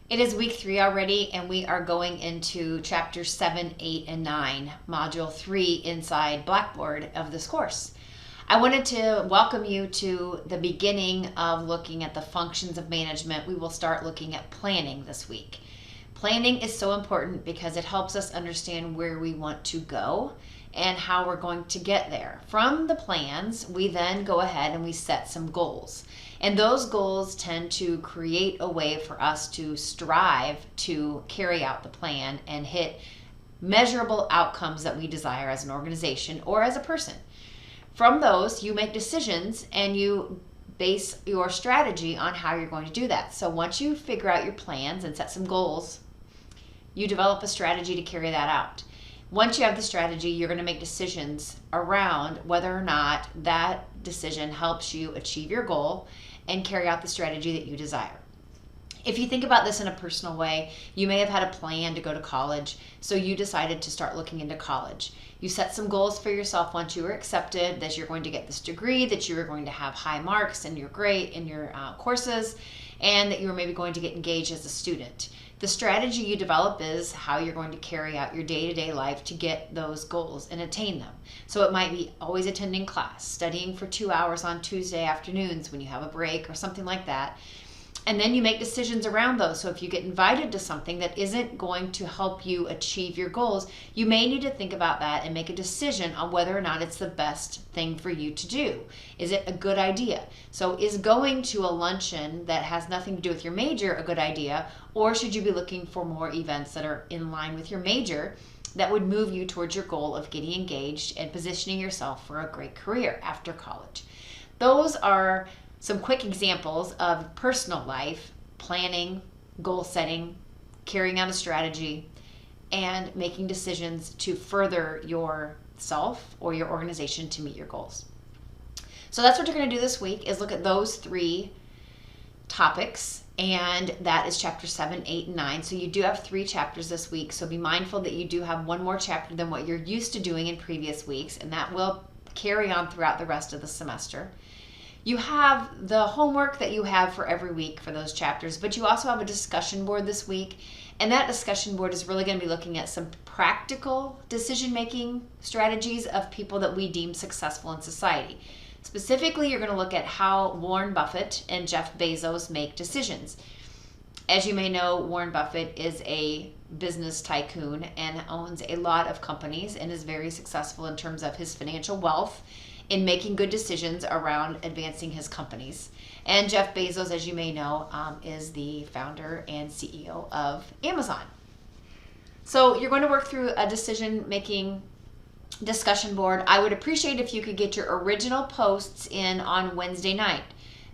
It is week 3 already, and we are going into chapters 7, 8, and 9, module 3 inside Blackboard of this course. I wanted to welcome you to the beginning of looking at the functions of management. We will start looking at planning this week. Planning is so important because it helps us understand where we want to go and how we're going to get there. From the plans, we then go ahead and we set some goals. And those goals tend to create a way for us to strive to carry out the plan and hit measurable outcomes that we desire as an organization or as a person. From those, you make decisions and you base your strategy on how you're going to do that. So once you figure out your plans and set some goals, you develop a strategy to carry that out. Once you have the strategy, you're going to make decisions around whether or not that decision helps you achieve your goal and carry out the strategy that you desire. If you think about this in a personal way, you may have had a plan to go to college, so you decided to start looking into college. You set some goals for yourself once you were accepted, that you're going to get this degree, that you were going to have high marks in your grade, in your courses, and that you were maybe going to get engaged as a student. The strategy you develop is how you're going to carry out your day-to-day life to get those goals and attain them. So it might be always attending class, studying for 2 hours on Tuesday afternoons when you have a break or something like that. And then you make decisions around those. So if you get invited to something that isn't going to help you achieve your goals, you may need to think about that and make a decision on whether or not it's the best thing for you to do. Is it a good idea? So is going to a luncheon that has nothing to do with your major a good idea? Or should you be looking for more events that are in line with your major that would move you towards your goal of getting engaged and positioning yourself for a great career after college? Those are some quick examples of personal life, planning, goal setting, carrying out a strategy, and making decisions to further yourself or your organization to meet your goals. So that's what you're going to do this week, is look at those 3 topics, and that is chapter 7, 8, and 9. So you do have 3 chapters this week, so be mindful that you do have one more chapter than what you're used to doing in previous weeks, and that will carry on throughout the rest of the semester. You have the homework that you have for every week for those chapters, but you also have a discussion board this week, and that discussion board is really going to be looking at some practical decision-making strategies of people that we deem successful in society. Specifically, you're going to look at how Warren Buffett and Jeff Bezos make decisions. As you may know, Warren Buffett is a business tycoon and owns a lot of companies and is very successful in terms of his financial wealth in making good decisions around advancing his companies. And Jeff Bezos, as you may know, is the founder and CEO of Amazon. So you're going to work through a decision-making discussion board. I would appreciate if you could get your original posts in on Wednesday night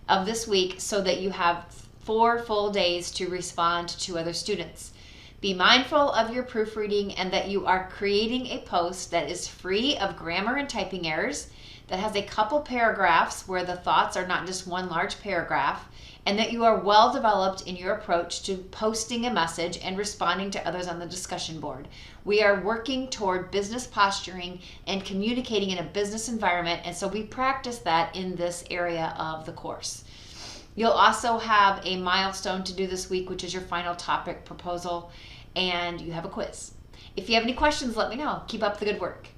of this week so that you have 4 full days to respond to other students. Be mindful of your proofreading and that you are creating a post that is free of grammar and typing errors, that has a couple paragraphs where the thoughts are not just one large paragraph, and that you are well developed in your approach to posting a message and responding to others on the discussion board. We are working toward business posturing and communicating in a business environment, and so we practice that in this area of the course. You'll also have a milestone to do this week, which is your final topic proposal, and you have a quiz. If you have any questions, let me know. Keep up the good work.